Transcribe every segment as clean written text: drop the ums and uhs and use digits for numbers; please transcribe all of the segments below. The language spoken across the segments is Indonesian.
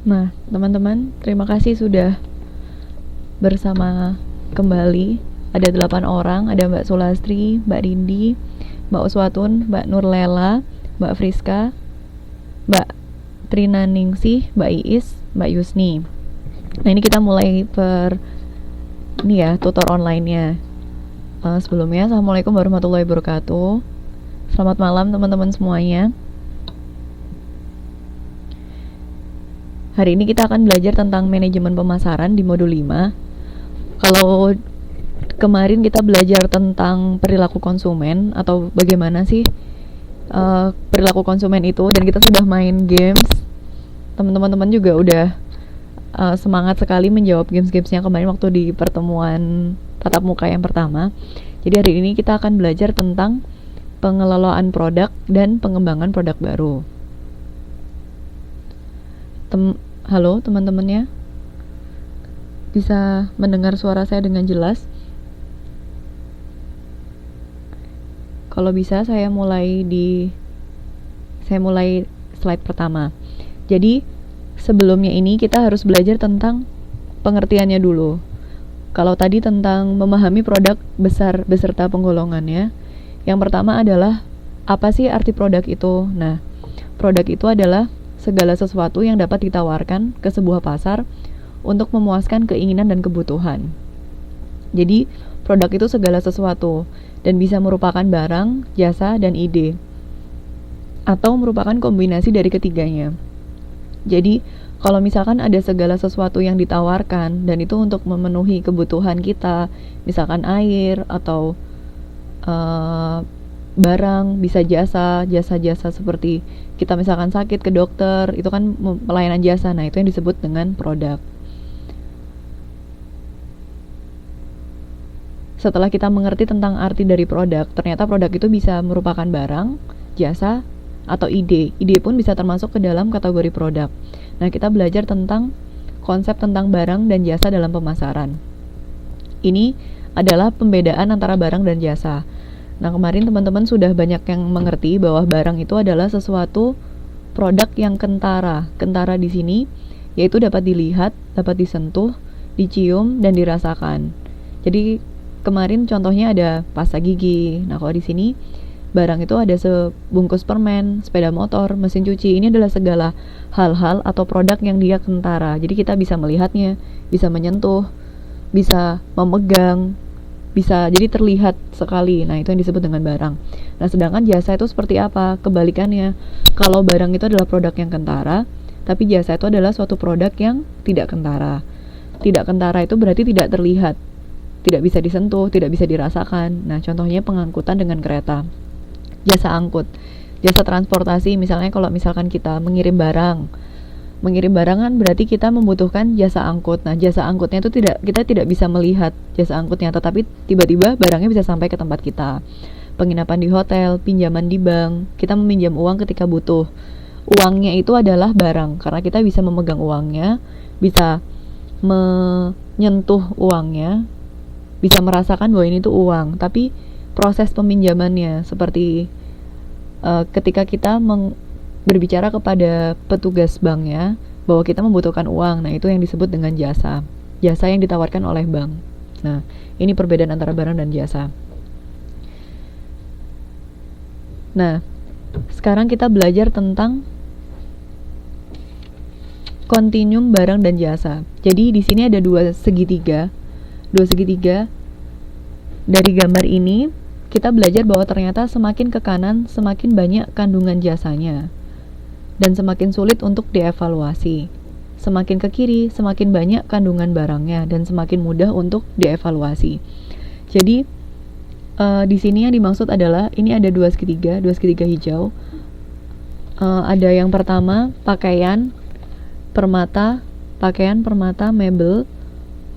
Nah, teman-teman, terima kasih sudah bersama kembali. Ada 8 orang, ada Mbak Sulastri, Mbak Rindi, Mbak Uswatun, Mbak Nurlela, Mbak Friska, Mbak Trina Ningsih, Mbak Iis, Mbak Yusni. Nah, ini kita mulai ini ya, tutor online-nya. Sebelumnya, Assalamualaikum warahmatullahi wabarakatuh. Selamat malam teman-teman semuanya. Hari ini kita akan belajar tentang manajemen pemasaran di modul 5. Kalau kemarin kita belajar tentang perilaku konsumen atau bagaimana sih perilaku konsumen itu, dan kita sudah main games. Teman-teman juga udah semangat sekali menjawab games-gamesnya kemarin waktu di pertemuan tatap muka yang pertama. Jadi hari ini kita akan belajar tentang pengelolaan produk dan pengembangan produk baru. Halo teman-temannya, bisa mendengar suara saya dengan jelas? Kalau bisa saya mulai slide pertama. Jadi sebelumnya ini kita harus belajar tentang pengertiannya dulu. Kalau tadi tentang memahami produk besar beserta penggolongannya, yang pertama adalah apa sih arti produk itu? Nah, produk itu adalah segala sesuatu yang dapat ditawarkan ke sebuah pasar untuk memuaskan keinginan dan kebutuhan. Jadi, produk itu segala sesuatu dan bisa merupakan barang, jasa, dan ide, atau merupakan kombinasi dari ketiganya. Jadi, kalau misalkan ada segala sesuatu yang ditawarkan dan itu untuk memenuhi kebutuhan kita, misalkan air atau barang, bisa jasa seperti kita misalkan sakit ke dokter, itu kan pelayanan jasa. Nah, itu yang disebut dengan produk. Setelah kita mengerti tentang arti dari produk, ternyata produk itu bisa merupakan barang, jasa, atau ide. Ide pun bisa termasuk ke dalam kategori produk. Nah, kita belajar tentang konsep tentang barang dan jasa dalam pemasaran. Ini adalah pembedaan antara barang dan jasa. Nah, kemarin teman-teman sudah banyak yang mengerti bahwa barang itu adalah sesuatu produk yang kentara. Kentara di sini yaitu dapat dilihat, dapat disentuh, dicium, dan dirasakan. Jadi kemarin contohnya ada pasta gigi. Nah, kalau di sini barang itu ada sebungkus permen, sepeda motor, mesin cuci. Ini adalah segala hal-hal atau produk yang dia kentara. Jadi kita bisa melihatnya, bisa menyentuh, bisa memegang, bisa jadi terlihat sekali. Nah, itu yang disebut dengan barang. Nah, sedangkan jasa itu seperti apa? Kebalikannya. Kalau barang itu adalah produk yang kentara, tapi jasa itu adalah suatu produk yang tidak kentara. Tidak kentara itu berarti tidak terlihat, tidak bisa disentuh, tidak bisa dirasakan. Nah, contohnya pengangkutan dengan kereta. Jasa angkut, jasa transportasi, misalnya kalau misalkan kita mengirim barang kan berarti kita membutuhkan jasa angkut. Nah, jasa angkutnya itu kita tidak bisa melihat jasa angkutnya, tetapi tiba-tiba barangnya bisa sampai ke tempat kita. Penginapan di hotel, pinjaman di bank, kita meminjam uang ketika butuh. Uangnya itu adalah barang karena kita bisa memegang uangnya, bisa menyentuh uangnya, bisa merasakan bahwa ini tuh uang. Tapi proses peminjamannya seperti ketika kita berbicara kepada petugas banknya bahwa kita membutuhkan uang. Nah, itu yang disebut dengan jasa yang ditawarkan oleh bank. Nah, ini perbedaan antara barang dan jasa. Nah, sekarang kita belajar tentang kontinum barang dan jasa. Jadi di sini ada dua segitiga. Dari gambar ini kita belajar bahwa ternyata semakin ke kanan semakin banyak kandungan jasanya dan semakin sulit untuk dievaluasi. Semakin ke kiri, semakin banyak kandungan barangnya dan semakin mudah untuk dievaluasi. Jadi di sini yang dimaksud adalah ini ada dua segitiga hijau. Ada yang pertama pakaian, permata, mebel,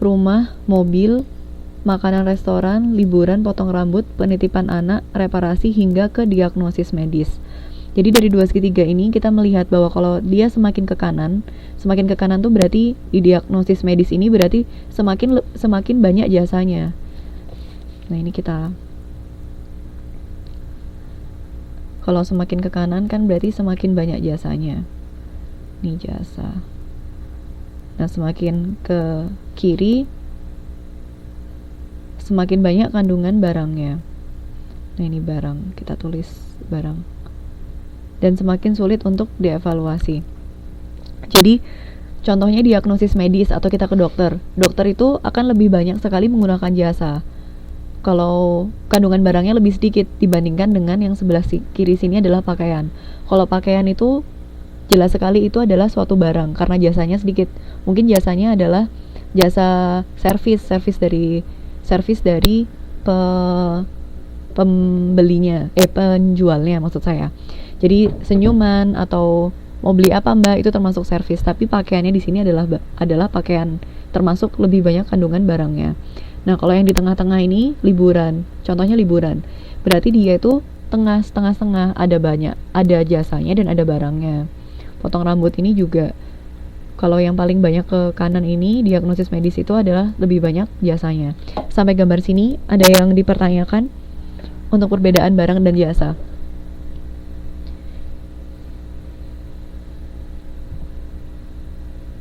rumah, mobil, makanan restoran, liburan, potong rambut, penitipan anak, reparasi hingga ke diagnosis medis. Jadi dari dua segitiga ini kita melihat bahwa kalau dia semakin ke kanan tuh berarti di diagnosis medis ini berarti semakin banyak jasanya. Nah, ini kalau semakin ke kanan kan berarti semakin banyak jasanya. Ini jasa. Nah, semakin ke kiri, semakin banyak kandungan barangnya. Nah, ini barang, kita tulis barang. Dan semakin sulit untuk dievaluasi. Jadi, contohnya diagnosis medis atau kita ke dokter. Dokter itu akan lebih banyak sekali menggunakan jasa. Kalau kandungan barangnya lebih sedikit dibandingkan dengan yang sebelah kiri sini adalah pakaian. Kalau pakaian itu jelas sekali itu adalah suatu barang karena jasanya sedikit. Mungkin jasanya adalah jasa servis dari pembelinya, penjualnya maksud saya. Jadi senyuman atau mau beli apa mbak itu termasuk servis, tapi pakaiannya di sini adalah pakaian, termasuk lebih banyak kandungan barangnya. Nah, kalau yang di tengah-tengah ini liburan, contohnya liburan, berarti dia itu setengah-setengah, ada jasanya dan ada barangnya. Potong rambut ini juga, kalau yang paling banyak ke kanan ini diagnosis medis itu adalah lebih banyak jasanya. Sampai gambar sini ada yang dipertanyakan untuk perbedaan barang dan jasa?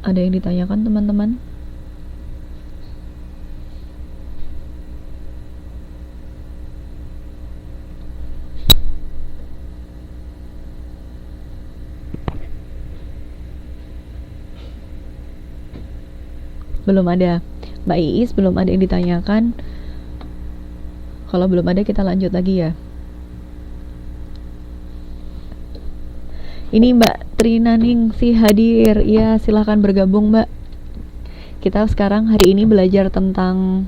Ada yang ditanyakan teman-teman? Belum ada. Mbak Iis, belum ada yang ditanyakan. Kalau belum ada kita lanjut lagi ya. Ini Mbak Trina Ningsih hadir. Ya, silahkan bergabung Mbak. Kita sekarang hari ini belajar tentang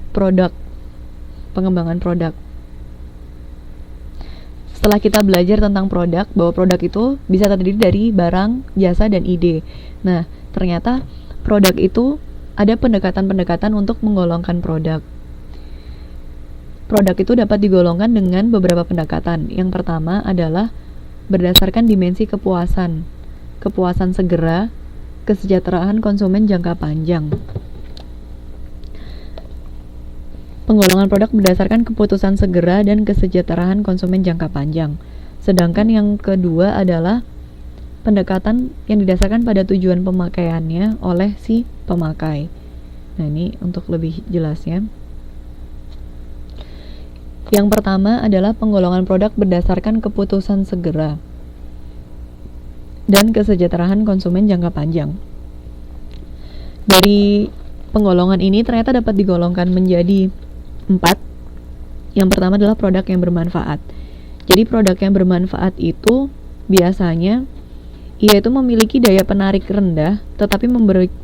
produk, pengembangan produk. Setelah kita belajar tentang produk, bahwa produk itu bisa terdiri dari barang, jasa, dan ide. Nah, ternyata produk itu ada pendekatan-pendekatan untuk menggolongkan produk. Produk itu dapat digolongkan dengan beberapa pendekatan. Yang pertama adalah berdasarkan dimensi kepuasan. Kepuasan segera, kesejahteraan konsumen jangka panjang. Penggolongan produk berdasarkan keputusan segera dan kesejahteraan konsumen jangka panjang. Sedangkan yang kedua adalah pendekatan yang didasarkan pada tujuan pemakaiannya oleh si pemakai. Nah, ini untuk lebih jelasnya. Yang pertama adalah penggolongan produk berdasarkan keputusan segera dan kesejahteraan konsumen jangka panjang. Dari penggolongan ini ternyata dapat digolongkan menjadi 4. Yang pertama adalah produk yang bermanfaat. Jadi produk yang bermanfaat itu biasanya ia itu memiliki daya penarik rendah tetapi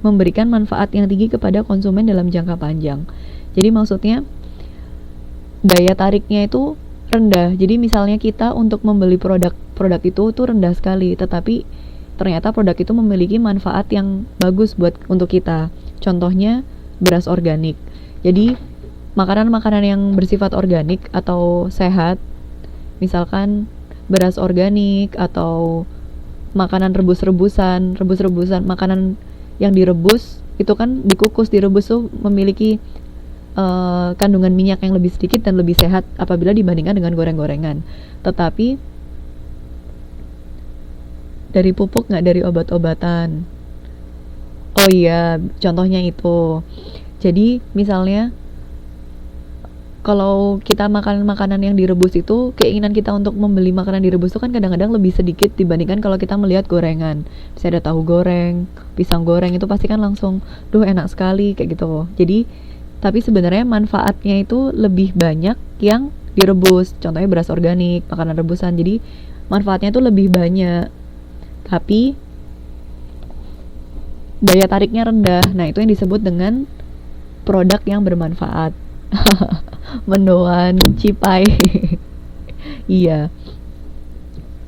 memberikan manfaat yang tinggi kepada konsumen dalam jangka panjang. Jadi maksudnya daya tariknya itu rendah. Jadi misalnya kita untuk membeli produk itu tuh rendah sekali, tetapi ternyata produk itu memiliki manfaat yang bagus untuk kita. Contohnya beras organik. Jadi makanan-makanan yang bersifat organik atau sehat, misalkan beras organik atau makanan rebus-rebusan, makanan yang direbus itu kan dikukus, direbus tuh memiliki kandungan minyak yang lebih sedikit dan lebih sehat apabila dibandingkan dengan goreng-gorengan. Tetapi dari pupuk nggak dari obat-obatan. Oh iya, contohnya itu. Jadi misalnya kalau kita makan makanan yang direbus itu, keinginan kita untuk membeli makanan direbus itu kan kadang-kadang lebih sedikit dibandingkan kalau kita melihat gorengan. Bisa ada tahu goreng, pisang goreng, itu pasti kan langsung, duh enak sekali kayak gitu. Jadi tapi sebenarnya manfaatnya itu lebih banyak yang direbus. Contohnya beras organik, makanan rebusan. Jadi manfaatnya itu lebih banyak. Tapi daya tariknya rendah. Nah, itu yang disebut dengan produk yang bermanfaat. Mendoan cipai. Iya.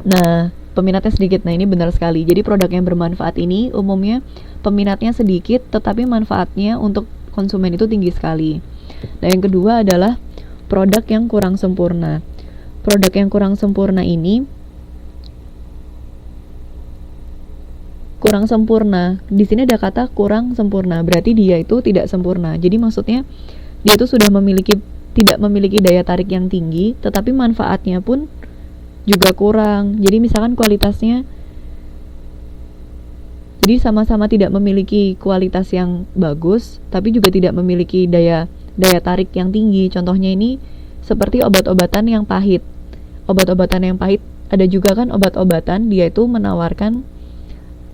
Nah, peminatnya sedikit. Nah, ini benar sekali. Jadi produk yang bermanfaat ini umumnya peminatnya sedikit tetapi manfaatnya untuk konsumen itu tinggi sekali. Nah, yang kedua adalah produk yang kurang sempurna. Produk yang kurang sempurna ini kurang sempurna. Di sini ada kata kurang sempurna, berarti dia itu tidak sempurna. Jadi maksudnya dia itu sudah tidak memiliki daya tarik yang tinggi, tetapi manfaatnya pun juga kurang. Jadi misalkan kualitasnya, Jadi sama-sama tidak memiliki kualitas yang bagus, tapi juga tidak memiliki daya tarik yang tinggi. Contohnya ini seperti obat-obatan yang pahit. Obat-obatan yang pahit, ada juga kan obat-obatan dia itu menawarkan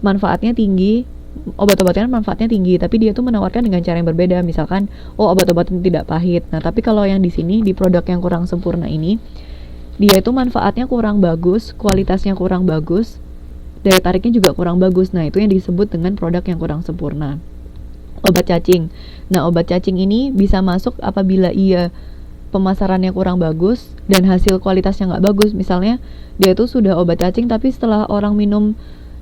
manfaatnya tinggi, obat-obatan manfaatnya tinggi, tapi dia tuh menawarkan dengan cara yang berbeda. Misalkan, obat-obatan tidak pahit. Nah, tapi kalau yang di sini di produk yang kurang sempurna ini, dia itu manfaatnya kurang bagus, kualitasnya kurang bagus, daya tariknya juga kurang bagus. Nah, itu yang disebut dengan produk yang kurang sempurna. Obat cacing. Nah, obat cacing ini bisa masuk apabila ia pemasarannya kurang bagus dan hasil kualitasnya nggak bagus. Misalnya, dia itu sudah obat cacing, tapi setelah orang minum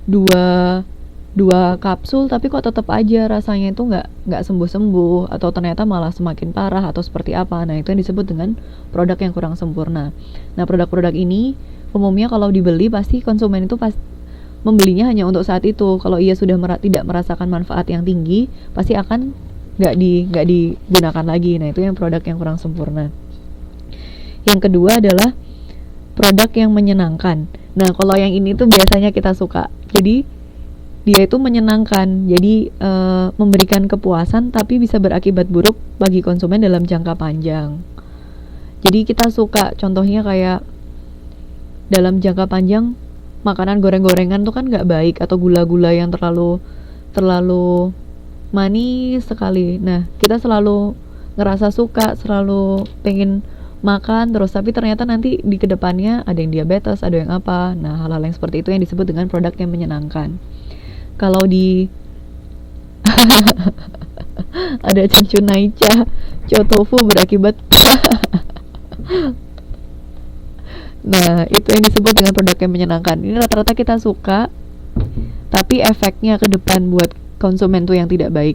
dua kapsul, tapi kok tetap aja rasanya itu nggak sembuh-sembuh, atau ternyata malah semakin parah, atau seperti apa. Nah, itu yang disebut dengan produk yang kurang sempurna. Nah, produk-produk ini umumnya kalau dibeli pasti konsumen itu membelinya hanya untuk saat itu. Kalau ia sudah tidak merasakan manfaat yang tinggi, pasti akan nggak digunakan lagi. Nah, itu yang produk yang kurang sempurna. Yang kedua adalah produk yang menyenangkan. Nah, kalau yang ini tuh biasanya kita suka. Jadi dia itu menyenangkan, jadi memberikan kepuasan, tapi bisa berakibat buruk bagi konsumen dalam jangka panjang. Jadi kita suka, contohnya kayak dalam jangka panjang makanan goreng-gorengan tuh kan nggak baik, atau gula-gula yang terlalu manis sekali. Nah, kita selalu ngerasa suka, selalu pengen makan terus, tapi ternyata nanti di kedepannya ada yang diabetes, ada yang apa. Nah, hal-hal yang seperti itu yang disebut dengan produk yang menyenangkan. Kalau di ada Cunaicha, Chotofu berakibat nah, itu yang disebut dengan produk yang menyenangkan. Ini rata-rata kita suka, tapi efeknya ke depan buat konsumen tuh yang tidak baik.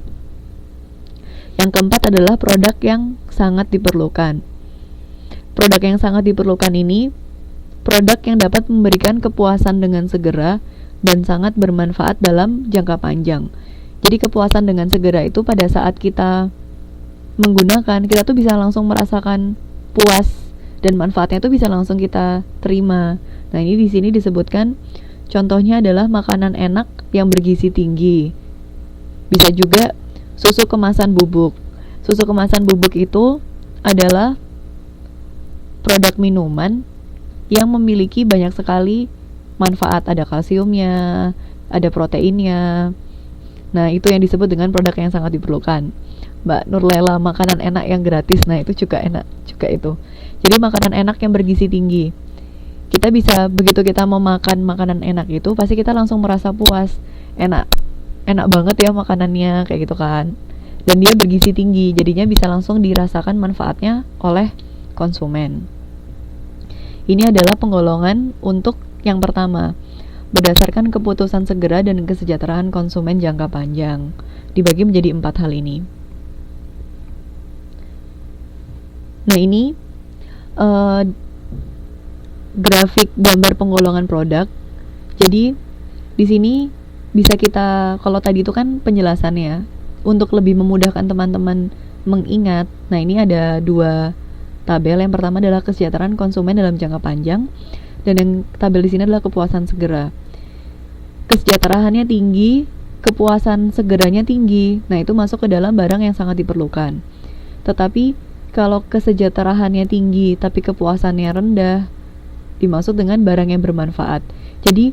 Yang keempat adalah produk yang sangat diperlukan. Produk yang sangat diperlukan ini produk yang dapat memberikan kepuasan dengan segera dan sangat bermanfaat dalam jangka panjang. Jadi kepuasan dengan segera itu pada saat kita menggunakan, kita tuh bisa langsung merasakan puas dan manfaatnya tuh bisa langsung kita terima. Nah, ini di sini disebutkan contohnya adalah makanan enak yang bergizi tinggi. Bisa juga susu kemasan bubuk. Susu kemasan bubuk itu adalah produk minuman yang memiliki banyak sekali manfaat. Ada kalsiumnya, ada proteinnya. Nah, itu yang disebut dengan produk yang sangat diperlukan. Mbak Nurlela, makanan enak yang gratis. Nah, itu juga enak juga itu. Jadi makanan enak yang bergizi tinggi. Kita bisa, begitu kita mau makan makanan enak itu, pasti kita langsung merasa puas. Enak banget ya makanannya, kayak gitu kan. Dan dia bergizi tinggi, jadinya bisa langsung dirasakan manfaatnya oleh konsumen. Ini adalah penggolongan untuk yang pertama, berdasarkan keputusan segera dan kesejahteraan konsumen jangka panjang. Dibagi menjadi 4 hal ini. Nah, ini grafik gambar penggolongan produk. Jadi di sini bisa kita, kalau tadi itu kan penjelasannya, untuk lebih memudahkan teman-teman mengingat. Nah, ini ada 2 tabel. Yang pertama adalah kesejahteraan konsumen dalam jangka panjang, dan yang tabel di sini adalah kepuasan segera. Kesejahteraannya tinggi, kepuasan segeranya tinggi. Nah, itu masuk ke dalam barang yang sangat diperlukan. Tetapi kalau kesejahteraannya tinggi tapi kepuasannya rendah, dimaksud dengan barang yang bermanfaat. Jadi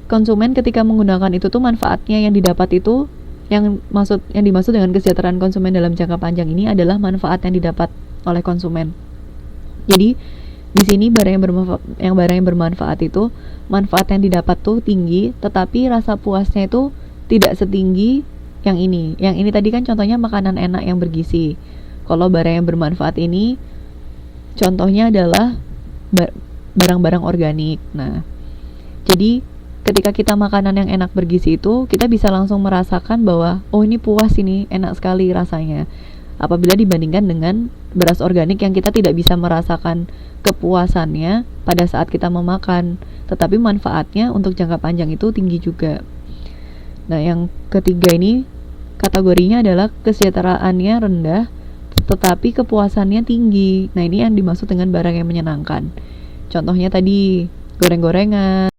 konsumen ketika menggunakan itu tuh manfaatnya yang didapat itu, yang dimaksud dengan kesejahteraan konsumen dalam jangka panjang ini adalah manfaat yang didapat oleh konsumen. Jadi di sini barang yang bermanfaat itu, manfaat yang didapat tuh tinggi, tetapi rasa puasnya itu tidak setinggi yang ini. Yang ini tadi kan contohnya makanan enak yang bergizi. Kalau barang yang bermanfaat ini contohnya adalah barang-barang organik. Nah, jadi ketika kita makanan yang enak bergizi itu, kita bisa langsung merasakan bahwa ini puas, ini enak sekali rasanya. Apabila dibandingkan dengan beras organik yang kita tidak bisa merasakan kepuasannya pada saat kita memakan, tetapi manfaatnya untuk jangka panjang itu tinggi juga. Nah, yang ketiga ini kategorinya adalah kesejahteraannya rendah tetapi kepuasannya tinggi. Nah, ini yang dimaksud dengan barang yang menyenangkan. Contohnya tadi goreng-gorengan,